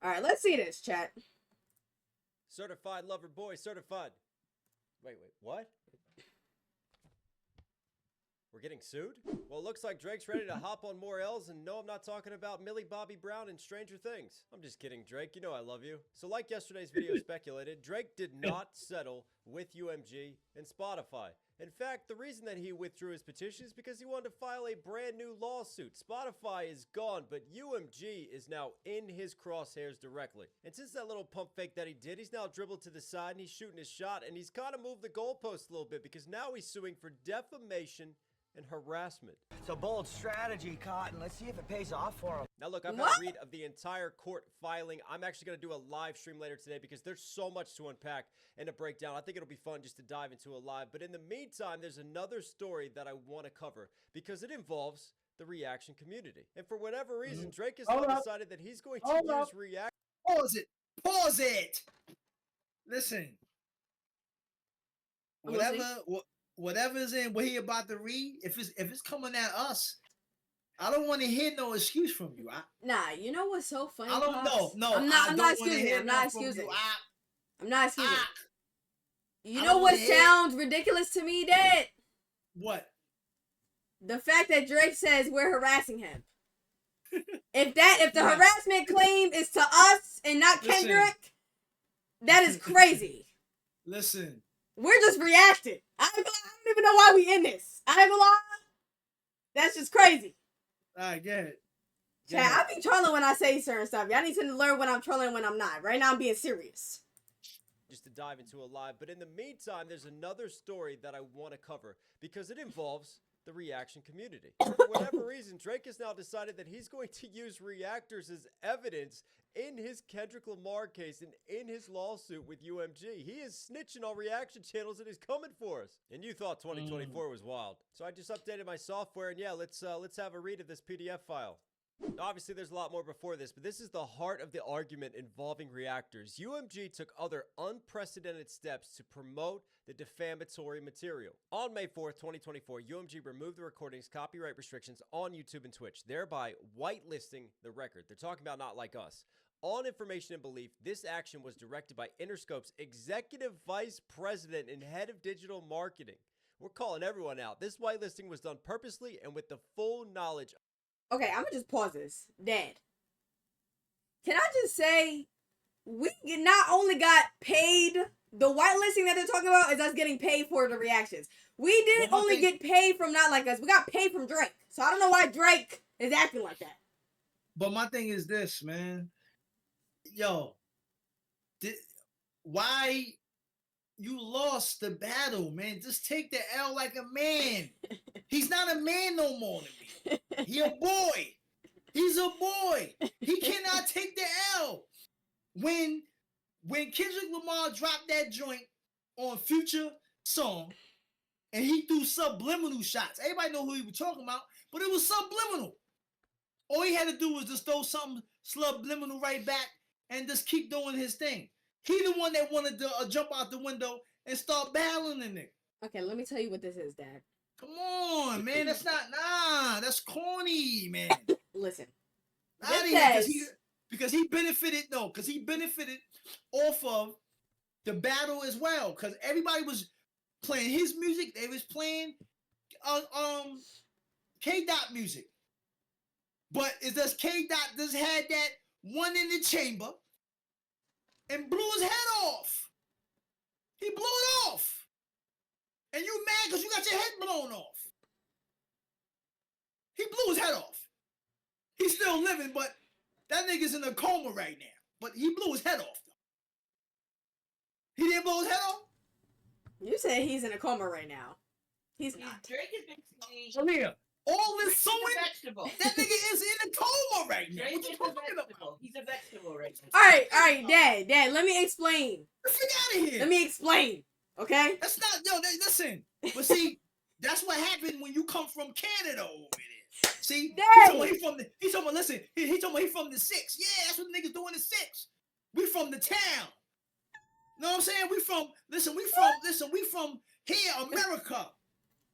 All right, let's see this, chat. Certified lover boy, certified. Wait, what? We're getting sued? Well, it looks like Drake's ready to hop on more L's, and no, I'm not talking about Millie Bobby Brown and Stranger Things. I'm just kidding, Drake. You know I love you. So like yesterday's video speculated, Drake did not settle with UMG and Spotify. In fact, the reason that he withdrew his petition is because he wanted to file a brand new lawsuit. Spotify is gone, but UMG is now in his crosshairs directly. And since that little pump fake that he did, he's now dribbled to the side and he's shooting his shot, and he's kind of moved the goalpost a little bit because now he's suing for defamation and harassment. It's a bold strategy, Cotton. Let's see if it pays off for him. Now look, I've had a read of the entire court filing. I'm actually going to do a live stream later today because there's so much to unpack and to break down. I think it'll be fun just to dive into a live. But in the meantime, there's another story that I want to cover because it involves the reaction community. And for whatever reason, Drake has now decided that he's going to use react. Pause it. Pause it. Listen. Whatever's in what he about to read, if it's coming at us, I don't want to hear no excuse from you. Nah, you know what's so funny? I don't know. No, I'm not excusing. I'm not excusing. You know what sounds ridiculous to me, Dad? What? The fact that Drake says we're harassing him. If the harassment claim is to us and not Kendrick, that is crazy. Listen. We're just reacting. I don't even know why we in this. I ain't gonna lie. That's just crazy. I get it. Chat, I be trolling when I say certain stuff. Y'all need to learn when I'm trolling and when I'm not. Right now I'm being serious. Just to dive into a live. But in the meantime, there's another story that I want to cover because it involves the reaction community. For whatever reason, Drake has now decided that he's going to use reactors as evidence in his Kendrick Lamar case and in his lawsuit with UMG. He is snitching on reaction channels and he's coming for us. And you thought 2024 was wild. So I just updated my software and yeah, let's have a read of this PDF file. Obviously, there's a lot more before this, but this is the heart of the argument involving reactors. UMG took other unprecedented steps to promote the defamatory material. On May 4th, 2024, UMG removed the recording's copyright restrictions on YouTube and Twitch, thereby whitelisting the record. They're talking about Not Like Us. On information and belief, this action was directed by Interscope's Executive Vice President and Head of Digital Marketing. We're calling everyone out. This whitelisting was done purposely and with the full knowledge. Okay, I'm gonna just pause this. Dad, can I just say, we not only got paid, the whitelisting that they're talking about is us getting paid for the reactions. We didn't only get paid from Not Like Us, we got paid from Drake. So I don't know why Drake is acting like that. But my thing is this, man. Yo, why you lost the battle, man? Just take the L like a man. He's not a man no more to me. He a boy. He's a boy. He cannot take the L. When Kendrick Lamar dropped that joint on Future song, and he threw subliminal shots. Everybody know who he was talking about, but it was subliminal. All he had to do was just throw something subliminal right back and just keep doing his thing. He the one that wanted to jump out the window and start battling the nigga. Okay, let me tell you what this is, Dad. Come on, man. That's not, that's corny, man. Listen. Because he benefited off of the battle as well. Because everybody was playing his music. They was playing K-Dot music. But it's just K-Dot just had that one in the chamber and blew his head off. He blew it off. And you mad because you got your head blown off. He blew his head off. He's still living, but that nigga's in a coma right now. But he blew his head off, though. He didn't blow his head off? You said he's in a coma right now. He's not. Drake is basically... All this suing, that nigga is in a coma right now. Drake is a vegetable. He's a vegetable right now. All right, Dad, let me explain. Get out of here. Let me explain, okay? That's not, listen. But see, that's what happened when you come from Canada over there. See, he told me he from the 6. Yeah, that's what niggas doing in 6. We from the town. You know what I'm saying? We from here, America.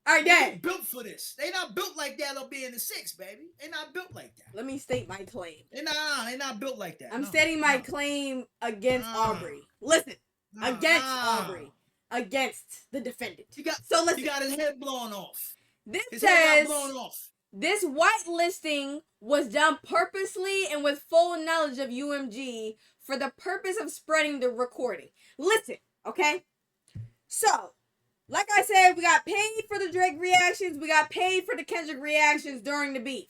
All right, They Dad. ain't built for this. They not built like that up being in the 6, baby. They not built like that. Let me state my claim. They not built like that. I'm No, stating my no. claim against Nah. Aubrey. Listen, Nah, against nah. Aubrey, against the defendant. He got Listen, his head blown off. this His head says got blown off. this whitelisting was done purposely and with full knowledge of UMG for the purpose of spreading the recording. Listen, okay? So, like I said, we got paid for the Drake reactions. We got paid for the Kendrick reactions during the beef.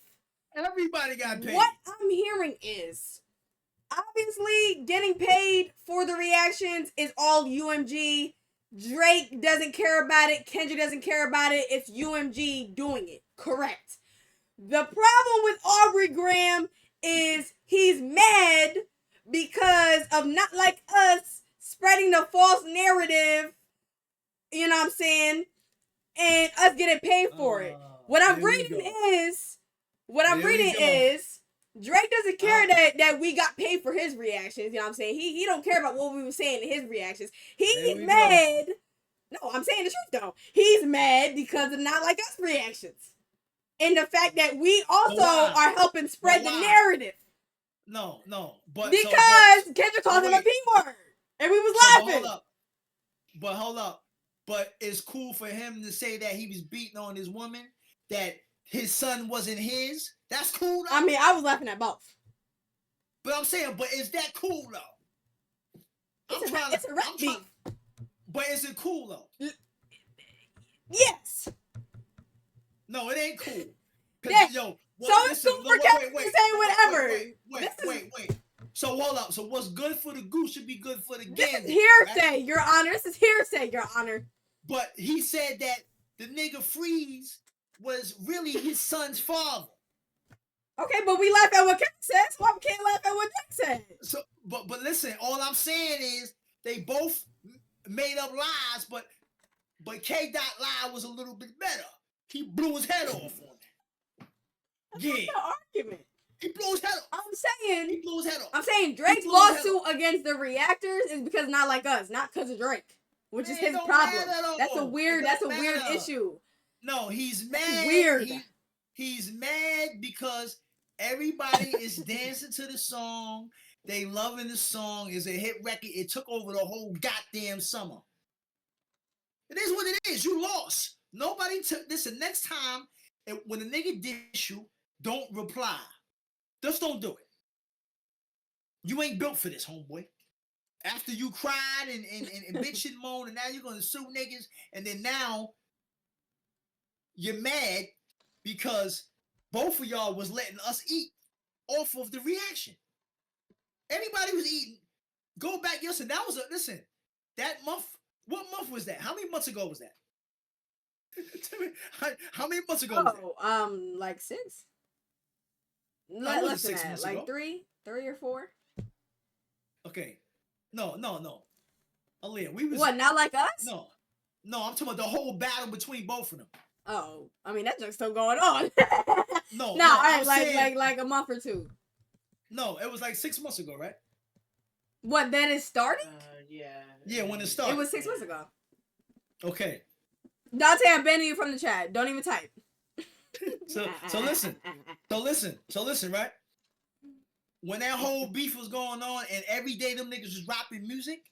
Everybody got paid. What I'm hearing is, obviously, getting paid for the reactions is all UMG. Drake doesn't care about it. Kendrick doesn't care about it. It's UMG doing it. Correct. The problem with Aubrey Graham is he's mad because of not like us spreading the false narrative, you know what I'm saying, and us getting paid for it. What I'm reading is, Drake doesn't care that we got paid for his reactions, you know what I'm saying? He don't care about what we were saying in his reactions. He's mad. No, I'm saying the truth though. He's mad because of not like us reactions. And the fact that we also are helping spread the narrative. No, but because Kendrick called him a P-word. And we was laughing. Hold up. But it's cool for him to say that he was beating on his woman, that his son wasn't his. That's cool though. I mean, I was laughing at both. But I'm saying, but is that cool though? It's a rap beef. But is it cool though? Yes. No, it ain't cool. Yeah. Yo, so it's cool for Kendrick to say whatever. Wait. So hold up. So what's good for the goose should be good for the gander. This is hearsay, right? Your Honor. This is hearsay, Your Honor. But he said that the nigga Freeze was really his son's father. Okay, but we laugh at what Kendrick says. Why we can't laugh at what Drake said? So, but listen, all I'm saying is they both made up lies, but K. Dot lie was a little bit better. He blew his head off on that. That's not the argument. He blew his head off. He blew his head off. I'm saying Drake's lawsuit against the reactors is because not like us, not because of Drake, which is his problem. That's a weird issue. No, he's mad. That's weird. He's mad because everybody is dancing to the song. They loving the song. It's a hit record. It took over the whole goddamn summer. It is what it is. You lost. Nobody took this. The next time, when a nigga dish you, don't reply. Just don't do it. You ain't built for this, homeboy. After you cried and bitch and moan, and now you're gonna sue niggas, and then now you're mad because both of y'all was letting us eat off of the reaction. Everybody was eating. Go back, listen. That month. What month was that? How many months ago was that? How many months ago was that? Like 6. No, Less than 6 that. months Like ago. 3 or 4. Okay. No. Aleea, we was What? Not like us? No, I'm talking about the whole battle between both of them. Oh, I mean that joke's still going on. No, alright, like a month or 2. No, it was like 6 months ago, right? What? Then it started? Yeah, when it started. It was 6 months ago. Okay. Dante, I'm banning you from the chat. Don't even type. So listen, right? When that whole beef was going on and every day them niggas was rapping music,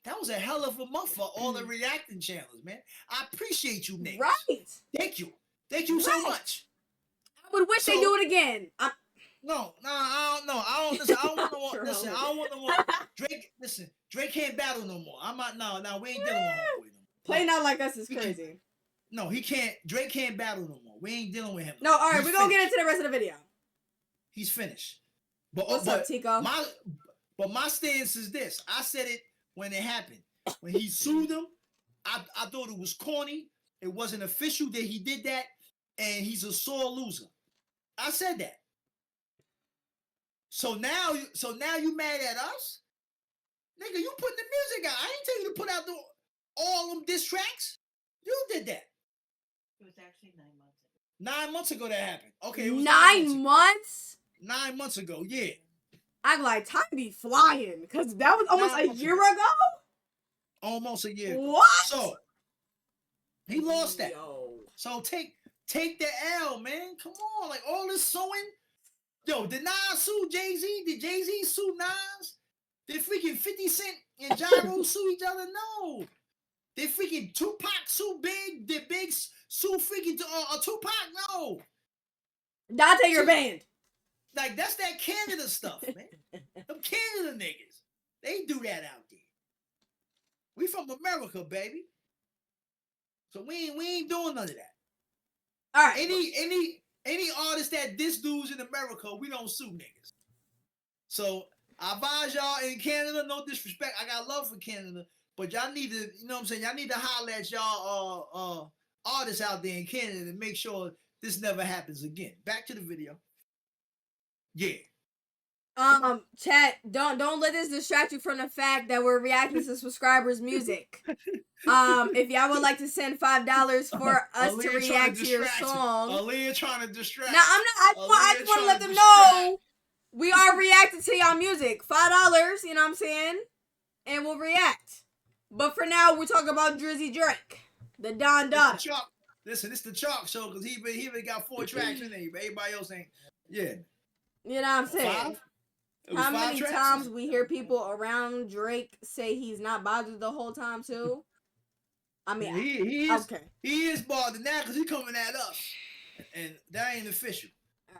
that was a hell of a month for all the reacting channels, man. I appreciate you niggas. Right. Thank you so much. I would wish they do it again. No, I don't know. I don't want no more. Drake, listen, Drake can't battle no more. I'm not. No, we ain't dealing with homeboy no more. Play Not Like Us is crazy. No, he can't. Drake can't battle no more. We ain't dealing with him. No, all right, we're gonna get into the rest of the video. He's finished. But What's up, Tico? My stance is this. I said it when it happened. When he sued him, I thought it was corny. It wasn't official that he did that, and he's a sore loser. I said that. So now you mad at us? Nigga, you putting the music out. I ain't tell you to put out all them diss tracks. You did that. It was actually 9 months ago. 9 months ago that happened. Okay, it was 9 months? 9 months ago, yeah. I'm like, time be flying, because that was almost a year ago? Almost a year ago. What? So, he lost that. Yo. So take the L, man. Come on, like all this suing. Yo, did Nas sue Jay-Z? Did Jay-Z sue Nas? Did freaking 50 Cent and Gyro sue each other? No. Did freaking Tupac sue Big? Did Big sue freaking Tupac? No. Dante, you're banned. Like, that's that Canada stuff, man. Them Canada niggas. They do that out there. We from America, baby. So we ain't doing none of that. All right. Any artist that diss dudes in America, we don't sue niggas. So I advise y'all in Canada, no disrespect. I got love for Canada, but y'all need to, you know what I'm saying? Y'all need to holler at y'all artists out there in Canada to make sure this never happens again. Back to the video. Yeah. Chat, don't let this distract you from the fact that we're reacting to subscribers' music. If y'all would like to send $5 for us to react to your song. Aleea trying to distract. Now I just want to let them know we are reacting to y'all music. $5, you know what I'm saying? And we'll react. But for now, we're talking about Drizzy Drake, the Don Dada. Listen, it's the Chalk Show because he even got 4 tracks in there, but everybody else ain't. Yeah. You know what I'm saying? 5? How many times we hear people around Drake say he's not bothered the whole time too? I mean, he is. Okay. He is bothered now because he's coming at us, and that ain't official.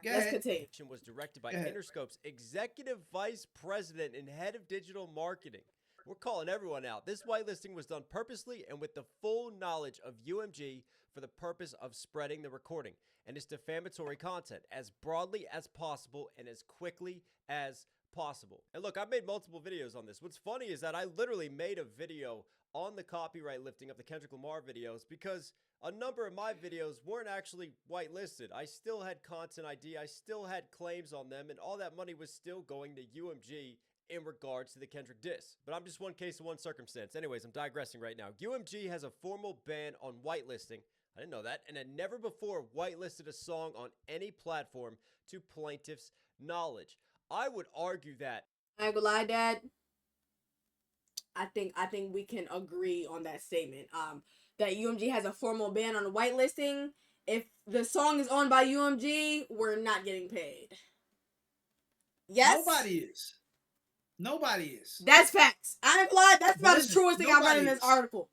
Right, let's continue. Was directed by Interscope's executive vice president and head of digital marketing. We're calling everyone out. This whitelisting was done purposely and with the full knowledge of UMG for the purpose of spreading the recording and its defamatory content as broadly as possible and as quickly as possible. And look, I've made multiple videos on this. What's funny is that I literally made a video on the copyright lifting of the Kendrick Lamar videos because a number of my videos weren't actually whitelisted. I still had content ID, I still had claims on them, and all that money was still going to UMG in regards to the Kendrick diss. But I'm just one case of one circumstance. Anyways, I'm digressing right now. UMG has a formal ban on whitelisting. I didn't know that, and had never before whitelisted a song on any platform to plaintiff's knowledge. I would argue that. I ain't gonna lie, Dad. I think we can agree on that statement. That UMG has a formal ban on whitelisting. If the song is owned by UMG, we're not getting paid. Yes? Nobody is. That's facts. I ain't gonna lie, that's about the truest thing I read in this article.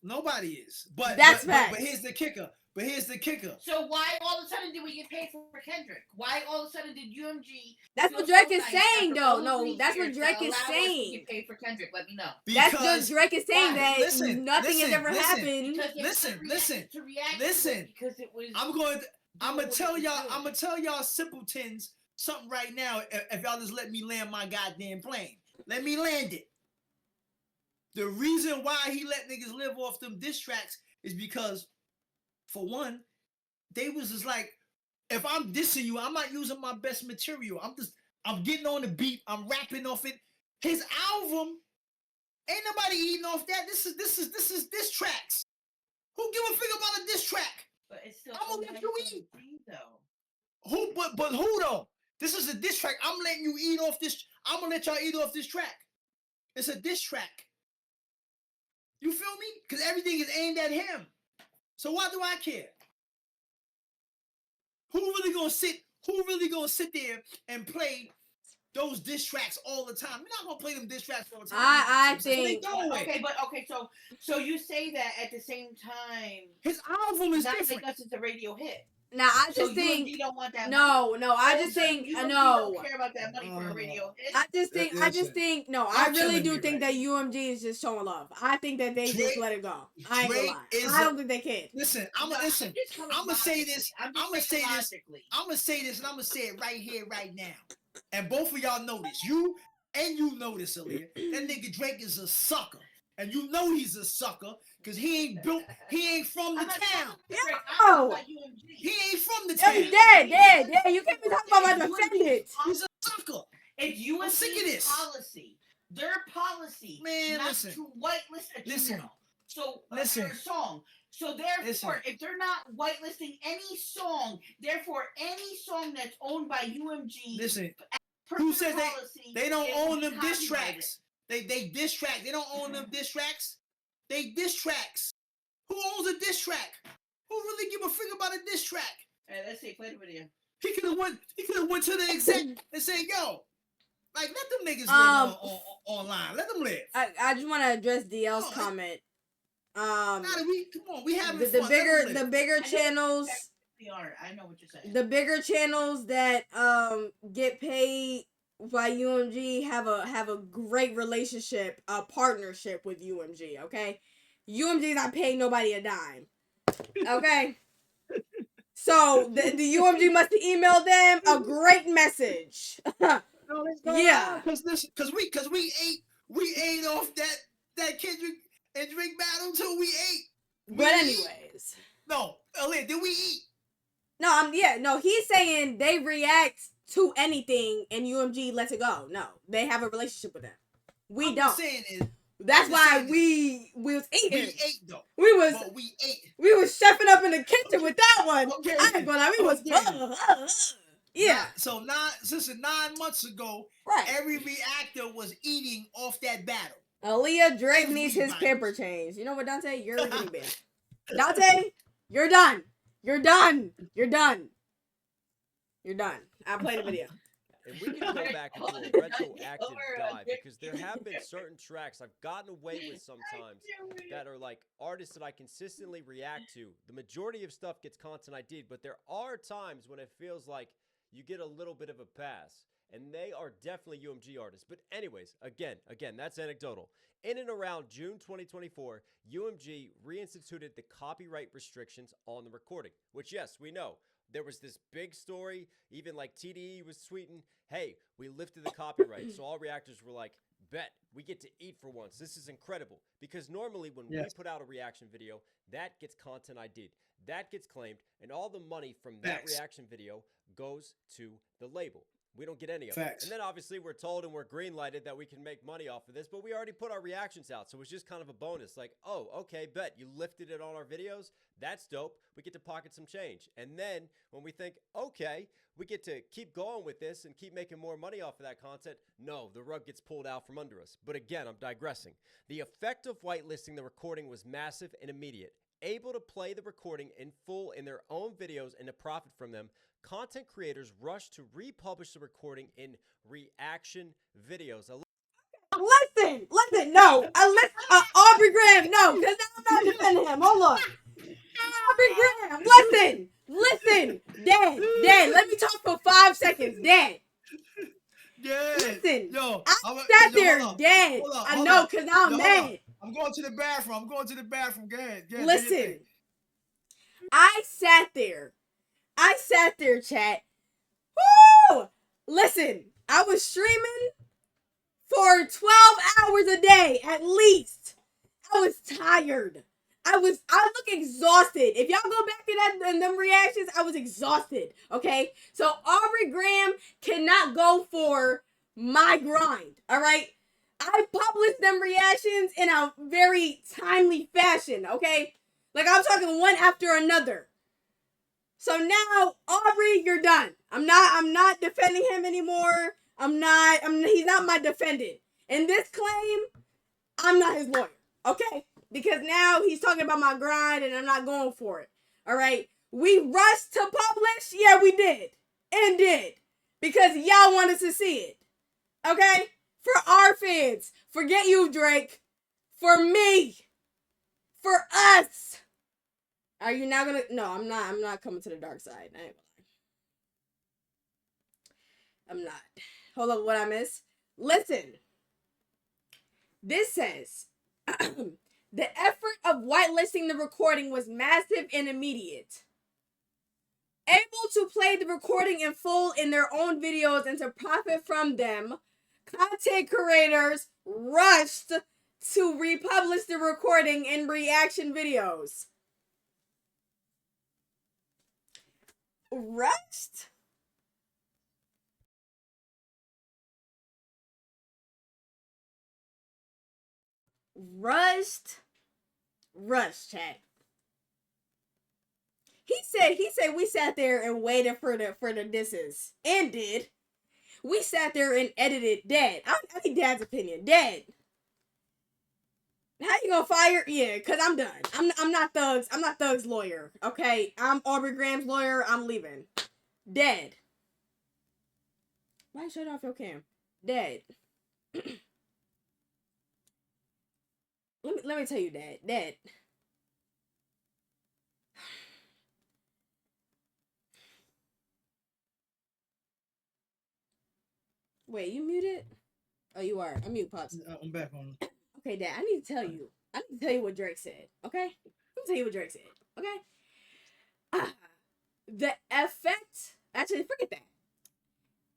Nobody is. But facts. But here's the kicker. So why all of a sudden did we get paid for Kendrick? Why all of a sudden did UMG? That's what Drake is saying, though. No, that's what Drake is saying. Get paid for Kendrick. Let me know. That's what Drake is saying. That nothing has ever happened. Listen. Because it was. I'm gonna tell y'all simpletons something right now. If y'all just let me land my goddamn plane, let me land it. The reason why he let niggas live off them diss tracks is because, for one, they was just like, if I'm dissing you, I'm not using my best material. I'm getting on the beat. I'm rapping off it. His album, ain't nobody eating off that. This is diss tracks. Who give a fuck about a diss track? But it's still. I'm gonna let you eat. Though. Who? But who though? This is a diss track. I'm letting you eat off this. I'm gonna let y'all eat off this track. It's a diss track. You feel me? Because everything is aimed at him. So why do I care? Who really gonna sit there and play those diss tracks all the time? We're not gonna play them diss tracks all the time. I think. So you say that at the same time. His album is not different. Because it's a radio hit. Now I just think you don't want that. No, money. I just think you no. Don't care about that money for a radio hit. I just think no. I really do think that UMG is just showing love. I think that they just let it go. I ain't gonna lie. I don't think they can. Listen, I'm gonna say this, and I'm gonna say it right here, right now. And both of y'all know this. You know this, Aleea. That nigga Drake is a sucker. And you know he's a sucker because he ain't from the town. No. He ain't from the town. Dead. You can't be talking about my defendant. He's a sucker. It's UMC's policy. Their policy. Man, not listen. to whitelist a channel. So listen. Their song. So therefore, if they're not whitelisting any song, therefore any song that's owned by UMG. Listen. Who says they don't own them diss tracks? They diss track. They don't own them diss tracks. They diss tracks. Who owns a diss track? Who really give a frick about a diss track? Hey, let's see. Play the video. He could have went to the exec and said, "Yo, like let them niggas live online. Let them live." I just want to address DL's comment. Come on, we having the fun. The bigger channels. I know what you're saying. The bigger channels that get paid by UMG have a great relationship, a partnership with UMG. Okay, UMG is not paying nobody a dime. Okay. So the UMG must email them a great message. Yeah, because we ate off that Kendrick and Drake battle too. We ate. But anyways, no, Aleea, did we eat? No, he's saying they react to anything and UMG lets it go. No, they have a relationship with them. We don't. That's why we was eating. We ate though. We ate. We was chefing up in the kitchen with that one. Okay. I ain't gonna lie, we was. Yeah. So 9 months ago, right. Every reactor was eating off that battle. Aleea Drake needs his pamper change. You know what, Dante? You're getting banned. Dante, you're done. You're done. You're done. You're done. I'll play the video. And we can go back into a retroactive dive because there have been certain tracks I've gotten away with sometimes that are like artists that I consistently react to. The majority of stuff gets content I did, but there are times when it feels like you get a little bit of a pass. And they are definitely UMG artists. But anyways, again, that's anecdotal. In and around June 2024, UMG reinstituted the copyright restrictions on the recording, which, yes, we know. There was this big story, even like TDE was tweeting, hey, we lifted the copyright. So all reactors were like, bet, we get to eat for once. This is incredible. Because normally when we put out a reaction video, that gets content I did. That gets claimed, and all the money from that reaction video goes to the label. We don't get any of it. And then obviously we're told and we're green-lighted that we can make money off of this, but we already put our reactions out, so it's just kind of a bonus. Like, oh, okay, bet, you lifted it on our videos? That's dope. We get to pocket some change. And then when we think, okay, we get to keep going with this and keep making more money off of that content, no, the rug gets pulled out from under us. But again, I'm digressing. The effect of whitelisting the recording was massive and immediate. Able to play the recording in full in their own videos and to profit from them, content creators rush to republish the recording in reaction videos. Listen, no. Aubrey Graham, no, because I'm not defending him. Hold on. Aubrey Graham, listen. Dad, let me talk for 5 seconds. Dad. Listen, I sat there, Dad. I know, because now I'm mad. I'm going to the bathroom. Go ahead. Listen, I sat there, chat. Woo! Listen, I was streaming for 12 hours a day, at least. I was tired. I look exhausted. If y'all go back to that and them reactions, I was exhausted. Okay? So Aubrey Graham cannot go for my grind. All right? I published them reactions in a very timely fashion. Okay? Like I'm talking one after another. So now, Aubrey, you're done. I'm not defending him anymore. He's not my defendant. In this claim, I'm not his lawyer. Okay? Because now he's talking about my grind and I'm not going for it. All right? We rushed to publish? Yeah, we did. And did. Because y'all wanted to see it. Okay? For our fans. Forget you, Drake. For me. For us. Are you not gonna? No, I'm not coming to the dark side. I ain't gonna lie. I'm not. Hold up, what I miss? Listen. This says, the effort of whitelisting the recording was massive and immediate. Able to play the recording in full in their own videos and to profit from them, content creators rushed to republish the recording in reaction videos. Rushed? Rushed, chat. He said we sat there and waited for the disses. And did. We sat there and edited Dad. I need Dad's opinion. Dad. How you gonna fire? Yeah, cause I'm done. I'm not Thug's. I'm not Thug's lawyer. Okay, I'm Aubrey Graham's lawyer. I'm leaving. Dead. Why you shut off your cam? Dead. let me tell you, Dad. Dead. Wait, you muted? Oh, you are. I'm mute, Pops. I'm back on. Okay, Dad. I need to tell you. I need to tell you what Drake said. Okay. Let me tell you what Drake said. Okay. The effect. Actually, forget that.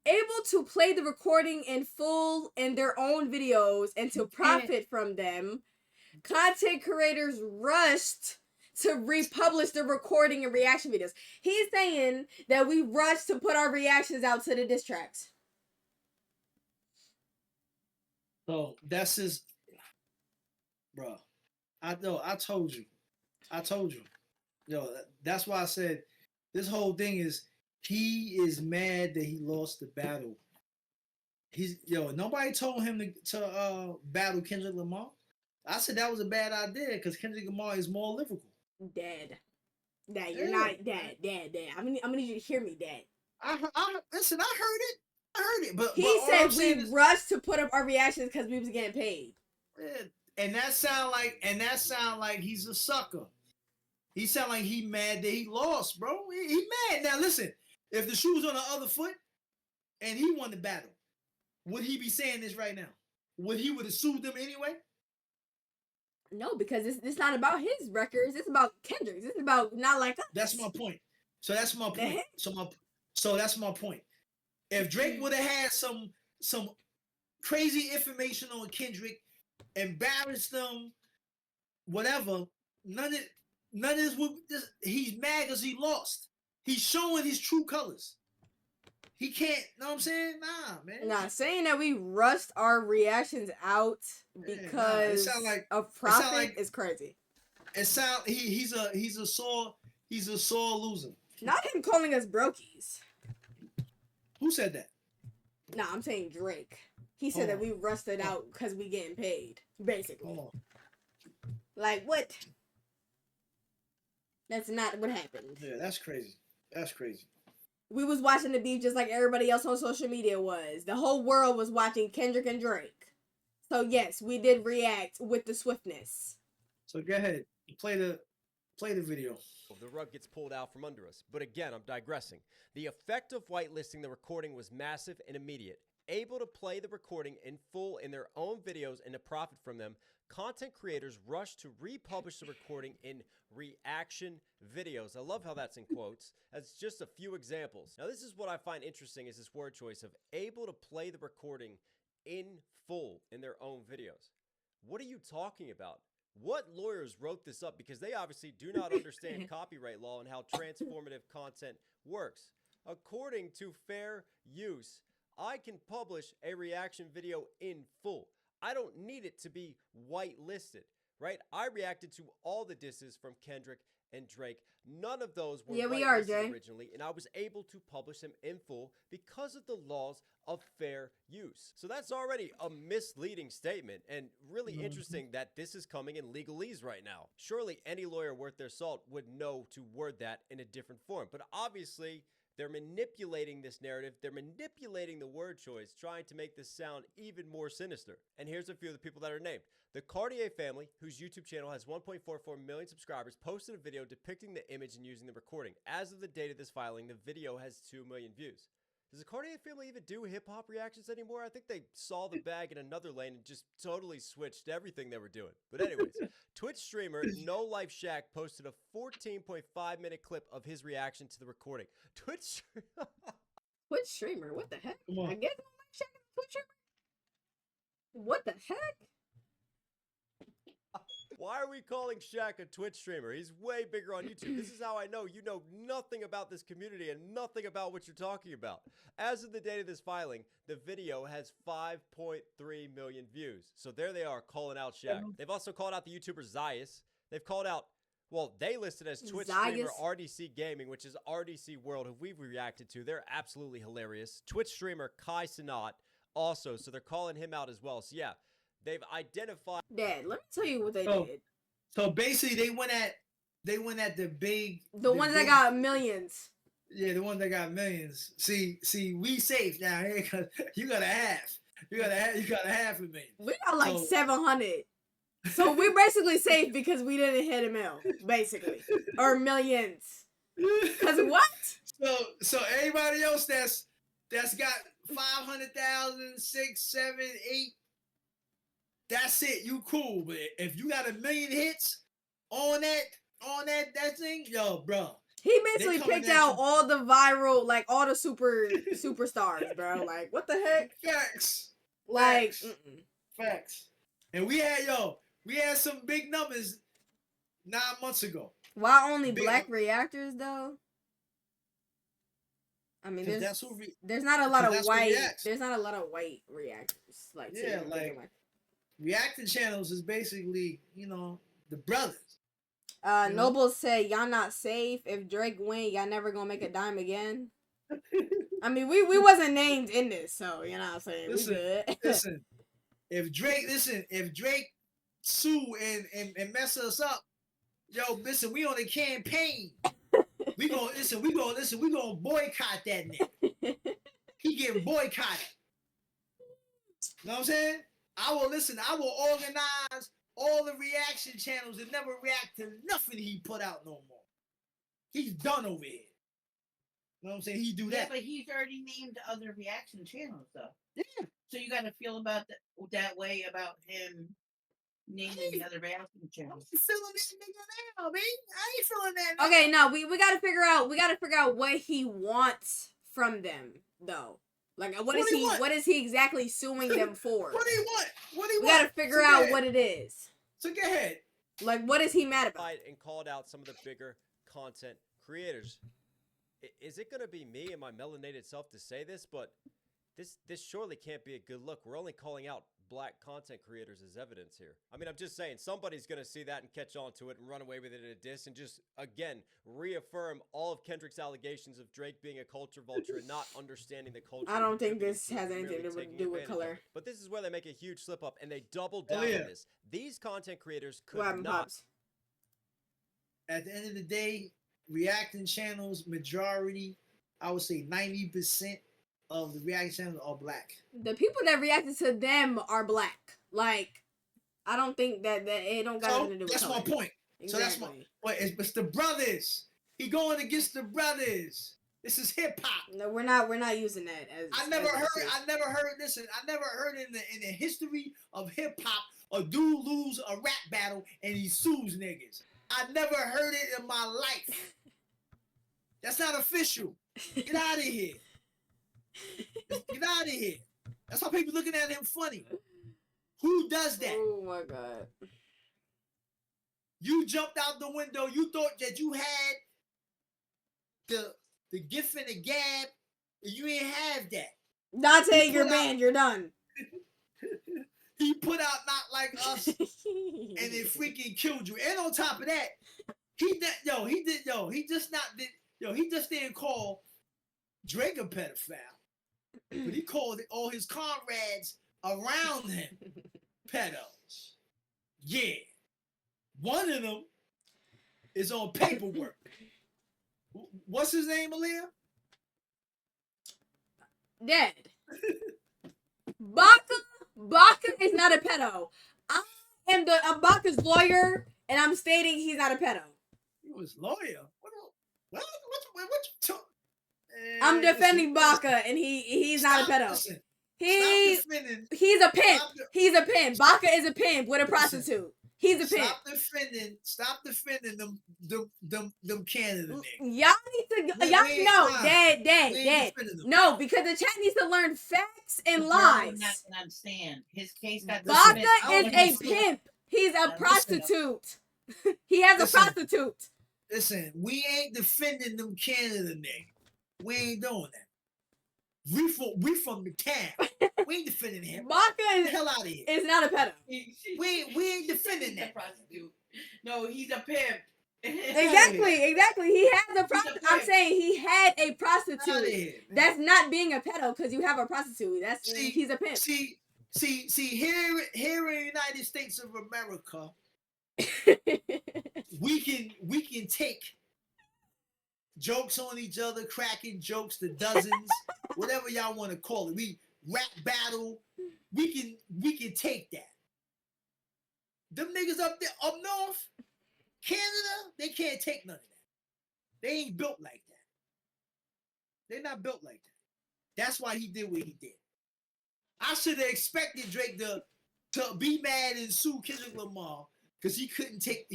Able to play the recording in full in their own videos and to profit from them, content creators rushed to republish the recording and reaction videos. He's saying that we rushed to put our reactions out to the diss tracks. So that's his, bro. I know. I told you. Yo, that's why I said this whole thing is he is mad that he lost the battle. Nobody told him to battle Kendrick Lamar. I said that was a bad idea because Kendrick Lamar is more lyrical. Dad, you're not Dad. I'm gonna need you to hear me, Dad. Listen, I heard it. But he said we rushed to put up our reactions because we was getting paid. Yeah, and that sound like he's a sucker. He sound like he mad that he lost, bro. He mad. Now listen, if the shoe was on the other foot and he won the battle, would he be saying this right now? Would he have sued them anyway? No, because it's not about his records. It's about Kendrick's. It's about not like us. That's my point. So that's my point. So that's my point. If Drake would have had some crazy information on Kendrick, embarrassed them, whatever, none of this would. He's mad because he lost. He's showing his true colors. He can't. Know what I'm saying? Nah, man. Not saying that we rushed our reactions out because of profit is crazy. It sound he's a sore loser. Not him calling us brokies. Who said that? Nah, I'm saying Drake. He said that we rushed it out because we getting paid, basically. Like what? That's not what happened. Yeah, that's crazy. We was watching the beef just like everybody else on social media was. The whole world was watching Kendrick and Drake. So yes, we did react with the swiftness. So go ahead, play the video. The rug gets pulled out from under us. But again, I'm digressing. The effect of whitelisting the recording was massive and immediate. Able to play the recording in full in their own videos and to profit from them, content creators rushed to republish the recording in reaction videos. I love how that's in quotes. That's just a few examples. Now, this is what I find interesting is this word choice of able to play the recording in full in their own videos. What are you talking about? What lawyers wrote this up? Because they obviously do not understand copyright law and how transformative content works. According to fair use, I can publish a reaction video in full. I don't need it to be whitelisted, right? I reacted to all the disses from Kendrick and Drake. None of those were whitelisted originally, and I was able to publish them in full because of the laws of fair use. So that's already a misleading statement, and really interesting that this is coming in legalese right now. Surely any lawyer worth their salt would know to word that in a different form, but obviously they're manipulating this narrative. They're manipulating the word choice, trying to make this sound even more sinister. And here's a few of the people that are named. The Cartier family, whose YouTube channel has 1.44 million subscribers, posted a video depicting the image and using the recording. As of the date of this filing, the video has 2 million views. Does the Cartier family even do hip-hop reactions anymore? I think they saw the bag in another lane and just totally switched everything they were doing. But anyways, Twitch streamer No Life Shack posted a 14.5-minute clip of his reaction to the recording. Twitch streamer? What the heck? I guess No Life Shack is a Twitch streamer? What the heck? Why are we calling Shaq a Twitch streamer? He's way bigger on YouTube. This is how I know you know nothing about this community and nothing about what you're talking about. As of the date of this filing, the video has 5.3 million views. So there they are calling out Shaq. They've also called out the YouTuber Zayas. They've called out, well, they listed as Twitch streamer RDC Gaming, which is RDC World, who we've reacted to. They're absolutely hilarious. Twitch streamer Kai Sanat also, so they're calling him out as well. So yeah, They've identified. Dad, let me tell you what they Oh. did. So basically, they went at the big, The ones that big- got millions. Yeah, the ones that got millions. See, we safe now here because you got a half. You got a half a million. We got like So- 700. So we basically safe because we didn't hit a mil, basically, or millions. Cause what? So everybody else that's got 500,000, 6, 7, 8. That's it. You cool. But if you got a million hits on that thing, yo, bro. He basically coming picked at out you. all the viral, like all the superstars, bro. Like what the heck? Facts. Like, Facts. Facts. And we had some big numbers 9 months ago. why only Big- black reactors though? I mean, 'Cause there's that's who there's not a lot of that's who white. reacts. There's not a lot of white reactors. Like to Yeah, even like- think about. reacting channels is basically, the brothers. You know? Noble said, "Y'all not safe. If Drake win, y'all never gonna make a dime again." I mean, we wasn't named in this, so you know what I'm saying. Listen, we good. Listen, if Drake sue and mess us up, yo, listen, we on a campaign. We gonna boycott that nigga. He getting boycotted. Know what I'm saying? I will organize all the reaction channels and never react to nothing he put out no more. He's done over here. You know what I'm saying? He do Yeah, that. but he's already named other reaction channels, though. Yeah. So you got to feel about that way about him naming other reaction channels. I'm feeling that nigga now, man. I ain't feeling that nigga. Okay, no, we gotta figure out what he wants from them though. Like what What is do you he want? what is he exactly suing them for? What do you want? What do you We want? gotta figure So out go ahead. what it is. So go ahead. Like what is he mad about? And called out some of the bigger content creators. Is it going to be me and my melanated self to say this? But this surely can't be a good look. We're only calling out black content creators as evidence here. I mean, I'm just saying somebody's going to see that and catch on to it and run away with it in a diss and just, again, reaffirm all of Kendrick's allegations of Drake being a culture vulture and not understanding the culture. I don't think contributing this to has merely anything to taking do with advantage of. color. But this is where they make a huge slip up and they double down Aleea. on this. These content creators could What happened, not Pops? At the end of the day, reacting channels, majority, I would say 90% of the reaction channels are black. The people that reacted to them are black. Like, I don't think that it don't got So nothing to do with that's color. my point. Exactly. So that's my. But it's the brothers. He going against the brothers. This is hip hop. No, we're not using that as. I never heard this. I never heard in the history of hip hop a dude lose a rap battle and he sues niggas. I never heard it in my life. That's not official. Get out of here. Get out of here. That's why people looking at him funny. Who does that? Oh my god. You jumped out the window. You thought that you had the gift and the gab, and you ain't have that. Dante, He you're put out- banned. You're done. He put out Not Like Us, and it freaking killed you. And on top of that, he just didn't call Drake a pedophile, but he called all his comrades around him pedos. Yeah, one of them is on paperwork. What's his name, Aleea? Dead. Baka is not a pedo. I am Baka's lawyer, and I'm stating he's not a pedo. He was lawyer. What you talking? I'm defending Baka, and he's not a pedo. Listen, He's stop defending. he's a pimp. Stop the- He's a pimp. Baka is a pimp with a prostitute. He's a pimp. Stop defending them Canada niggas. Y'all need to. We Y'all ain't know. lying. Dead. We ain't defending them. No, because the chat needs to learn facts and The girl lies. would not understand. His case got Baka dismissed. I is don't a understand. pimp. He's a Listen. prostitute. He has a Listen. prostitute. Listen, we ain't defending them Canada niggas. We ain't doing that. We from the town. We ain't defending him. Baka Get the hell out of here. is not a pedo. We ain't defending He's a that. prostitute. No, he's a pimp. Exactly. He has a He's a prostitute. I'm pimp. saying he had a Get out of prostitute. here. That's not being a pedo because you have a prostitute. See, He's a pimp. See, See, here in the United States of America, we can take jokes on each other, cracking jokes to dozens, whatever y'all want to call it. We rap battle. We can take that. Them niggas up there, up north, Canada, they can't take none of that. They ain't built like that. They're not built like that. That's why he did what he did. I should have expected Drake to be mad and sue Kendrick Lamar because he couldn't take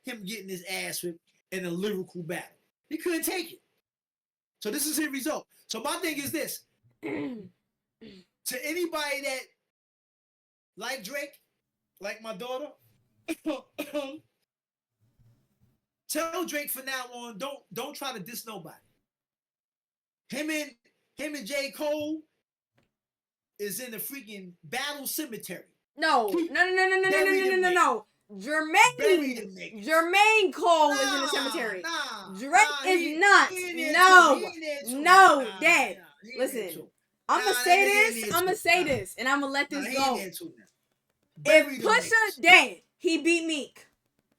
him getting his ass whipped in a lyrical battle. He couldn't take it. So this is his result. So my thing is this. To anybody that like Drake, like my daughter, tell Drake from now on, don't try to diss nobody. Him and J. Cole is in the freaking battle cemetery. No. Jermaine Cole is in the cemetery. Drake is not. No, Dad. Listen, I'm gonna say this, and I'm gonna let this go. If Pusha dead, he beat Meek.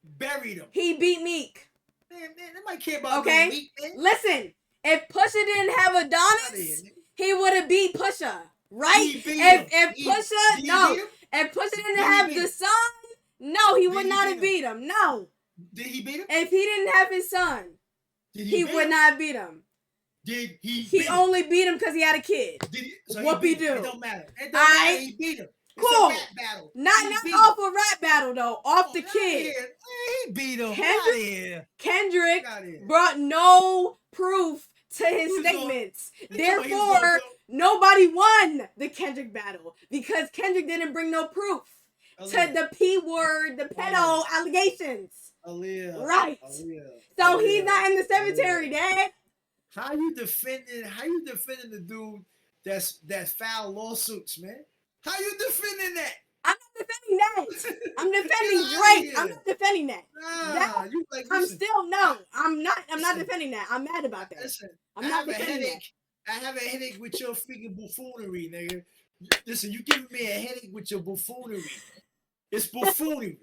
Buried him. He beat Meek. Man, nobody care about okay? Meek, man. Listen, if Pusha didn't have Adonis, he would have beat Pusha, right? If Pusha didn't have the son, no, he would not have beat him. No. Did he beat him? If he didn't have his son, he would not have beat him. Did he? He only beat him because he had a kid. What he do? It don't matter. It don't matter. He beat him. Cool. It's a rap battle. Not off a rap battle though. Off the kid. He beat him. Kendrick brought no proof to his statements. Therefore, nobody won the Kendrick battle because Kendrick didn't bring no proof to the P word, the pedo allegations. Aleea. Right. So he's not in the cemetery, Dad. How you defending the dude that's filed lawsuits, man? How you defending that? I'm not defending that. I'm defending Drake. I'm not defending that. I'm not defending that. I'm mad about that. Listen, I'm not defending that. I have a headache with your freaking buffoonery, nigga. Listen, you giving me a headache with your buffoonery. It's buffoonery.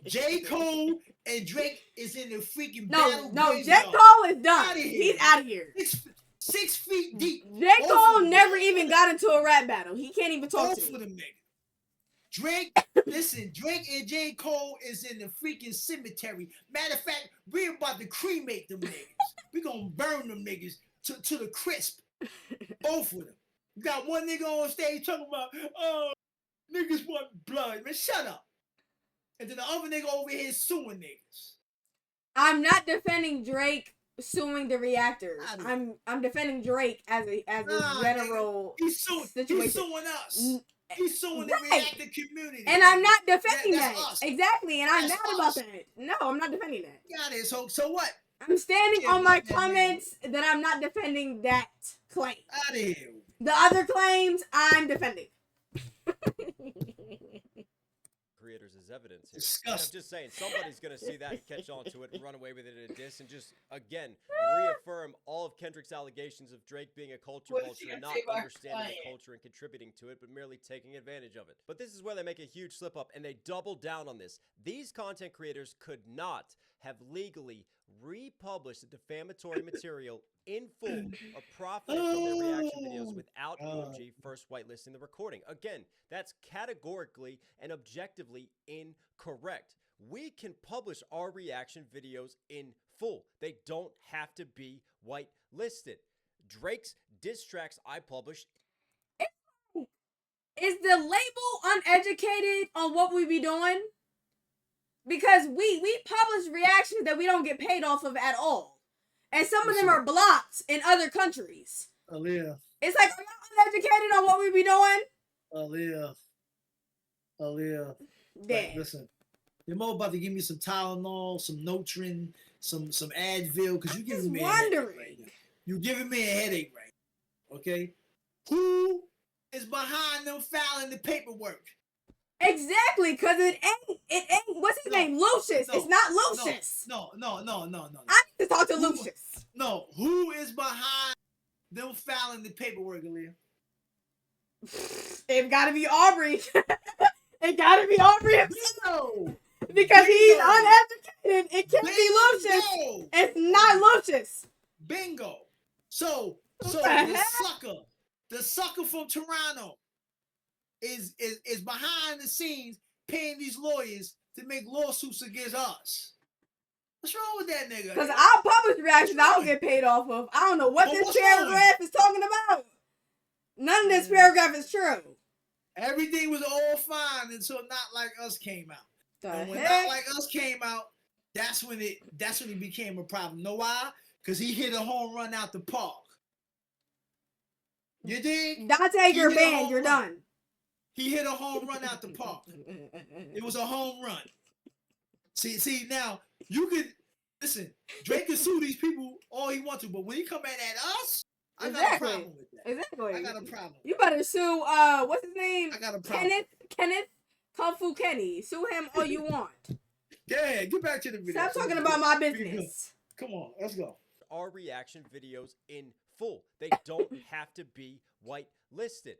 J. Cole and Drake is in the freaking battle. No, J. Cole is done. He's out of here. 6 feet deep. J. Cole never even got into a rap battle. He can't even talk to them niggas. Drake, listen, Drake and J. Cole is in the freaking cemetery. Matter of fact, we're about to cremate them niggas. We're gonna burn them niggas to the crisp. Both of them. You got one nigga on stage talking about, oh, niggas want blood. Man, shut up. And then the other nigga over here suing niggas. I'm not defending Drake suing the Reactors. I'm defending Drake as a general situation. He's suing us. He's suing the Reactor community. And I'm not defending that. Exactly. And I'm mad about that. No, I'm not defending that. Got it. So what? I'm standing on my comments that I'm not defending that claim. Out of here. The other claims, I'm defending. Creators as evidence here. Disgusting. I'm just saying, somebody's going to see that and catch on to it and run away with it in a diss and just, again, reaffirm all of Kendrick's allegations of Drake being a culture vulture and not understanding the culture and contributing to it, but merely taking advantage of it. But this is where they make a huge slip up, and they double down on this. These content creators could not have legally republished the defamatory material in full or profited from their reaction videos without UMG first whitelisting the recording. Again, that's categorically and objectively incorrect. We can publish our reaction videos in full. They don't have to be whitelisted. Drake's diss tracks I published. Is the label uneducated on what we be doing? Because we publish reactions that we don't get paid off of at all. And some of them are blocked in other countries. Aleea. It's like, are you uneducated on what we be doing? Aleea. Like, listen, you're more about to give me some Tylenol, some Notrin, some Advil, because you're giving me a headache right now. You're giving me a headache right now. Okay? Who is behind them filing the paperwork? Exactly, because it ain't, what's his name? Lucius. It's not Lucius. No. I need to talk to Lucius. No, who is behind them filing the paperwork, Aleea? It gotta be Aubrey. It gotta be Aubrey himself. No. Because he's Bingo. uneducated. It can't be Lucius. Bingo. It's not Lucius. Bingo. So What the the heck? sucker from Toronto is behind the scenes paying these lawyers to make lawsuits against us. What's wrong with that nigga? Because I'll publish reactions I don't get paid off of. I don't know what But this what's paragraph is talking about. None of this paragraph is true. Everything was all fine until Not Like Us came out. The And when heck? Not Like Us came out, that's when it became a problem. Know why? Because he hit a home run out the park. You dig? Dante, you're hit a banned. home You're run. done. He hit a home run out the park. It was a home run. See now you could listen. Drake can sue these people all he wants to, but when he come at us, I got a Exactly. problem with that. Exactly. I got a problem. You better sue, what's his name? I got a problem. Kenneth Kung Fu Kenny. Sue him all you want. Yeah, get back to the video. Stop talking about my business. Come on, let's go. Our reaction videos in full. They don't have to be white-listed.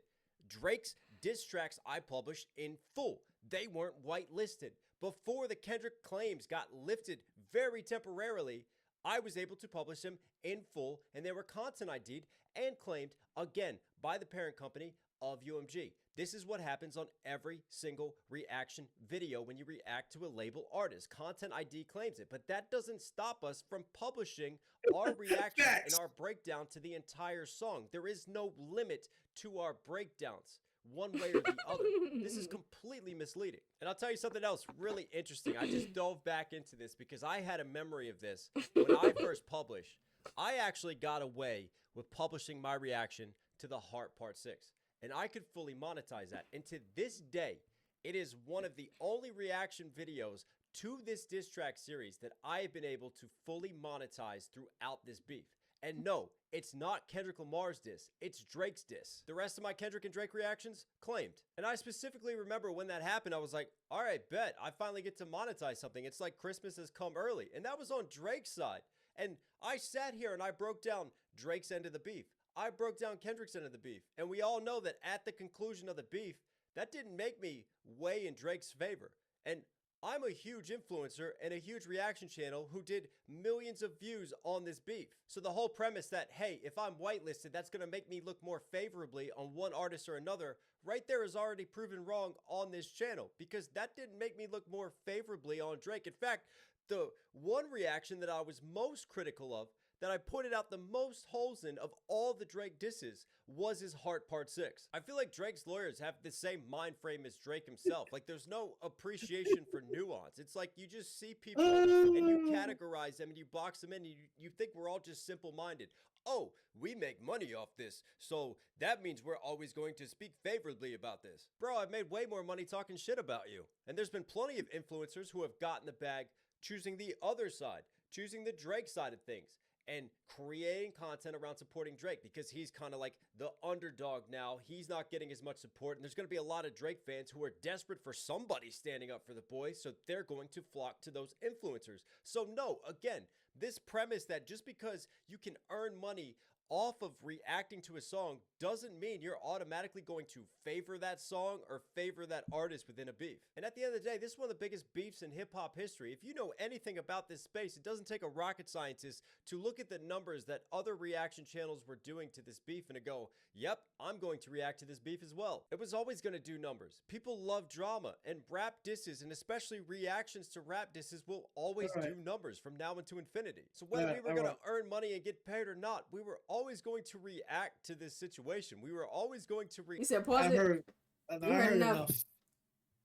Drake's diss tracks I published in full. They weren't white-listed. Before the Kendrick claims got lifted very temporarily, I was able to publish them in full, and they were content ID'd and claimed, again, by the parent company of UMG. This is what happens on every single reaction video when you react to a label artist. Content ID claims it, but that doesn't stop us from publishing our reaction and our breakdown to the entire song. There is no limit to our breakdowns, one way or the other. This is completely misleading. And I'll tell you something else really interesting. I just dove back into this because I had a memory of this when I first published. I actually got away with publishing my reaction to The Heart Part 6. And I could fully monetize that. And to this day, it is one of the only reaction videos to this diss track series that I have been able to fully monetize throughout this beef. And no, it's not Kendrick Lamar's diss, it's Drake's diss. The rest of my Kendrick and Drake reactions, claimed. And I specifically remember when that happened, I was like, all right, bet, I finally get to monetize something. It's like Christmas has come early. And that was on Drake's side. And I sat here and I broke down Drake's end of the beef. I broke down Kendrick's end of the beef. And we all know that at the conclusion of the beef, that didn't make me weigh in Drake's favor. And I'm a huge influencer and a huge reaction channel who did millions of views on this beef. So the whole premise that, hey, if I'm whitelisted, that's going to make me look more favorably on one artist or another, right there is already proven wrong on this channel, because that didn't make me look more favorably on Drake. In fact, the one reaction that I was most critical of, that I pointed out the most holes in of all the Drake disses, was his Heart Part 6. I feel like Drake's lawyers have the same mind frame as Drake himself. Like, there's no appreciation for nuance. It's like you just see people and you categorize them and you box them in and you think we're all just simple-minded. Oh, we make money off this, so that means we're always going to speak favorably about this. Bro, I've made way more money talking shit about you. And there's been plenty of influencers who have gotten the bag choosing the other side, choosing the Drake side of things, and creating content around supporting Drake because he's kind of like the underdog now. He's not getting as much support, and there's going to be a lot of Drake fans who are desperate for somebody standing up for the boy, so they're going to flock to those influencers. So no, again, this premise that just because you can earn money off of reacting to a song doesn't mean you're automatically going to favor that song or favor that artist within a beef. And at the end of the day, this is one of the biggest beefs in hip-hop history. If you know anything about this space, it doesn't take a rocket scientist to look at the numbers that other reaction channels were doing to this beef and to go, yep, I'm going to react to this beef as well. It was always going to do numbers. People love drama, and rap disses, and especially reactions to rap disses, will always do numbers from now into infinity. So whether we were going to earn money and get paid or not, we were always going to react to this situation. We were always going to You said pause it. I heard enough.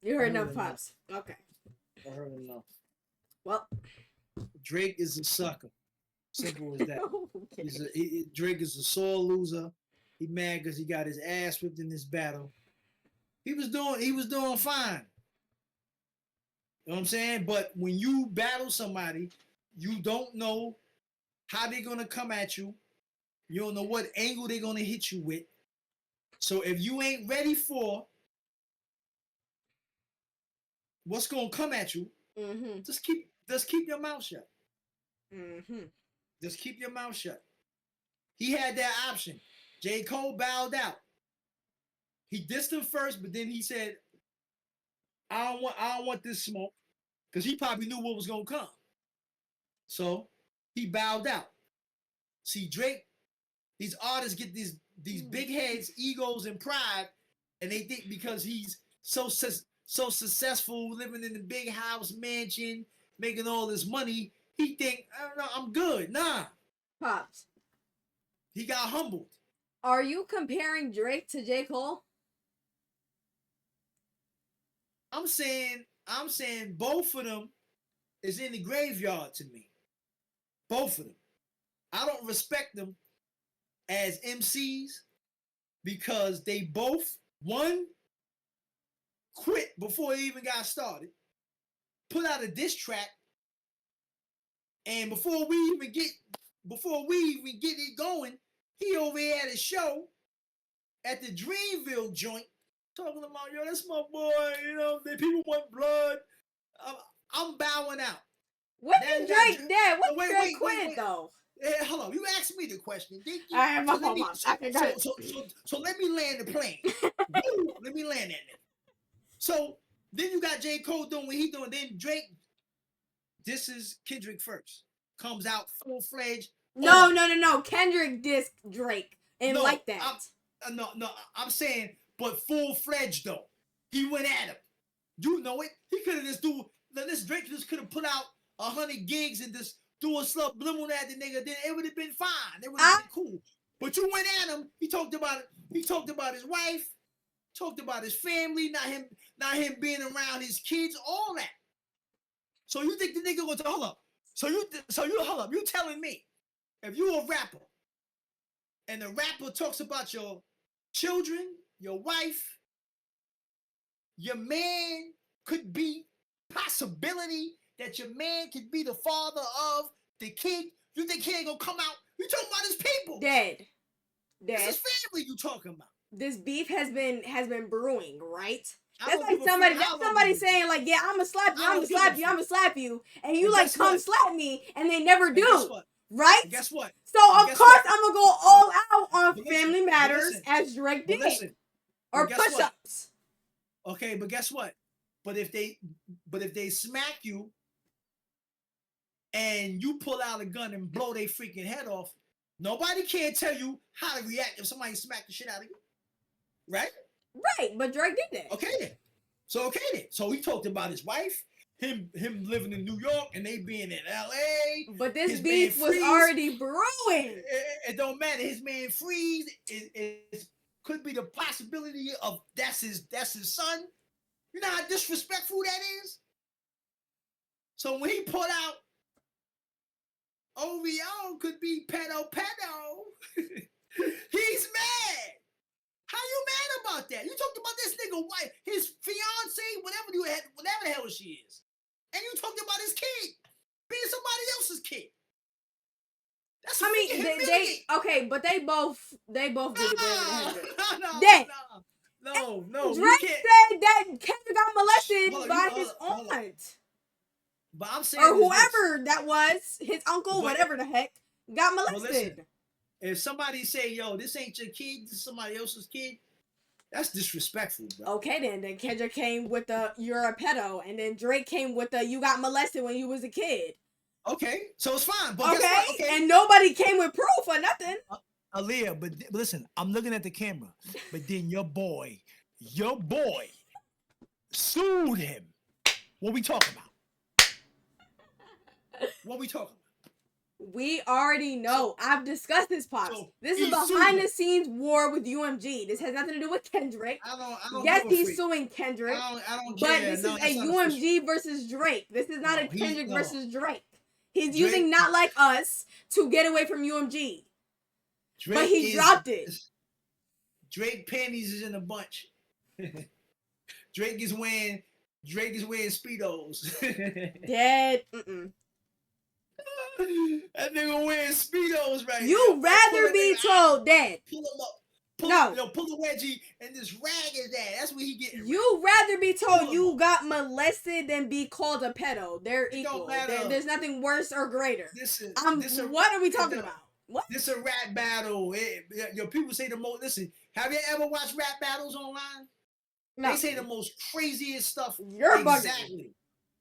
You heard enough, Pops. Okay. I heard enough. Well, Drake is a sucker. Simple as that. okay. Drake is a sore loser. He mad because he got his ass whipped in this battle. He was doing fine. You know what I'm saying? But when you battle somebody, you don't know how they're gonna come at you. You don't know what angle they're gonna hit you with. So if you ain't ready for what's gonna come at you, just keep your mouth shut. Just keep your mouth shut. He had that option. J. Cole bowed out. He dissed him first, but then he said, I don't want this smoke. Because he probably knew what was gonna come. So he bowed out. See, Drake, these artists get these big heads, egos, and pride, and they think because he's so successful, living in the big house mansion, making all this money, he think, I don't know, I'm good. Nah. Pops, He got humbled. are you comparing Drake to J. Cole? I'm saying both of them is in the graveyard to me. Both of them. I don't respect them as MCs because they both, one, quit before they even got started, put out a diss track, and before we even get it going, he over here at a show at the Dreamville joint talking about, yo, that's my boy, you know, the people want blood. I'm bowing out. When Then did you got Drake dead? When wait, did Drake wait, quit wait, wait. though? Hey, hold on, you asked me the question, didn't you? I am So a let me- mom. so let me land the plane. Woo, let me land that nigga. So then you got J. Cole doing what he doing. Then Drake, this is Kendrick first. Comes out full-fledged. No. Kendrick dissed Drake and No, like that. I'm saying, but full-fledged though. He went at him. You know it. He could have just this Drake just could have put out 100 gigs and just do a subliminal at the nigga. Then it would have been fine. It would have been cool. But you went at him. He talked about it. He talked about his wife. Talked about his family. Not him being around his kids. All that. So you think the nigga was hold up? So you hold up? You telling me if you a rapper and the rapper talks about your children, your wife, your man could be possibility that your man could be the father of the kid. You think he ain't gonna come out? You talking about his people? Dead. It's his family you talking about. This beef has been brewing, right? I That's don't like give a somebody. fuck. That's I don't somebody give a saying like, "Yeah, I'ma slap you. I I'ma don't give slap a you. fuck. I'ma slap you," and you And like guess come what? slap me, and they never And do, guess what? right? And guess what? So And of guess course what? I'm gonna go all out on But Family listen, but Matters listen, as Drake But did, listen. or but guess what? push-ups. Okay, but guess what? But if they smack you and you pull out a gun and blow their freaking head off, nobody can tell you how to react if somebody smack the shit out of you. Right? Right, but Drake did that. Okay then. So he talked about his wife, him living in New York, and they being in LA. But this his beef man was Freeze. already brewing. It don't matter. His man Freeze could be the possibility of that's his son. You know how disrespectful that is? So when he put out OVO could be pedo, he's mad. How you mad about that? You talked about this nigga wife, his fiance, whatever the hell she is. And you talked about his kid being somebody else's kid. That's I mean, humiliating. okay, but they both did it better than Kendrick. No. Drake said that Kendrick got molested by his aunt. But I'm saying Or whoever that was, his uncle, But- whatever the heck, got But molested. listen, if somebody say, yo, this ain't your kid, this is somebody else's kid, that's disrespectful, bro. Okay, then Kendrick came with the "you're a pedo," and then Drake came with the "you got molested when you was a kid." Okay, so it's fine. But guess what? Okay. And nobody came with proof or nothing. Aleea, but listen, I'm looking at the camera, but then your boy sued him. What we talking about? What we talking about? We already know. I've discussed this, Pops. So This is he sued behind him. the scenes war with UMG. This has nothing to do with Kendrick. I don't Yes, give a he's freak. suing Kendrick. I don't But care. this No, is that's a not UMG official. versus Drake. This is not No, a Kendrick no. versus Drake. He's Drake- using Not Like Us to get away from UMG. Drake But he dropped it. Drake panties is in a bunch. Drake is wearing Speedos. Dead. That nigga wearing Speedos right now. You rather be told that. Pull him up. Pull the wedgie and just rag his ass. That's what he getting. You rather be told you got molested than be called a pedo. They're It equal. don't matter. There's nothing worse or greater. This is What are we talking about? What? This a rap battle. Your people say the most. Listen, have you ever watched rap battles online? No. They say the most craziest stuff. You're exactly.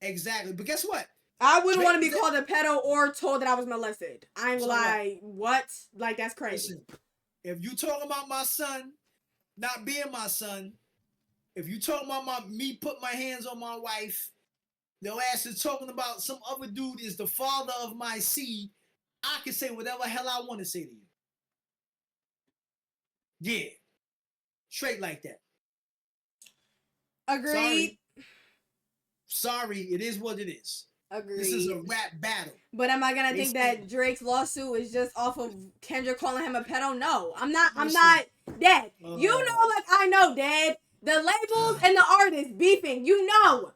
Exactly. But guess what? I wouldn't want to be called a pedo or told that I was molested. I ain't gonna lie. What? Like, that's crazy. Listen, if you talking about my son not being my son, if you talking about me put my hands on my wife, your ass is talking about some other dude is the father of my seed, I can say whatever hell I want to say to you. Yeah. Straight like that. Agreed. Sorry, it is what it is. Agreed. This is a rap battle. But am I gonna think that Drake's lawsuit is just off of Kendrick calling him a pedo? No, I'm not. I'm not, Dad. You know, like I know, Dad. The labels and the artists beefing. You know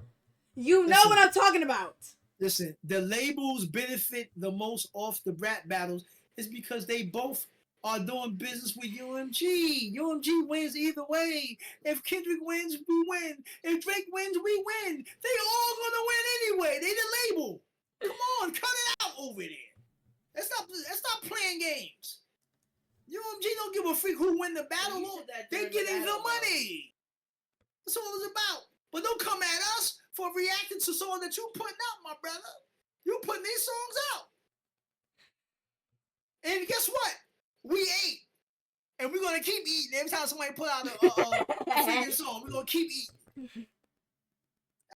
what I'm talking about. Listen, the labels benefit the most off the rap battles is because they both are doing business with UMG. UMG wins either way. If Kendrick wins, we win. If Drake wins, we win. They all gonna win anyway. They the label. Come on, cut it out over there. Let's stop playing games. UMG don't give a freak who win the battle. They getting the money. That's all it's about. But don't come at us for reacting to songs that you putting out, my brother. You putting these songs out. And guess what? We ate. And we're going to keep eating. Every time somebody put out a freaking song, we're going to keep eating.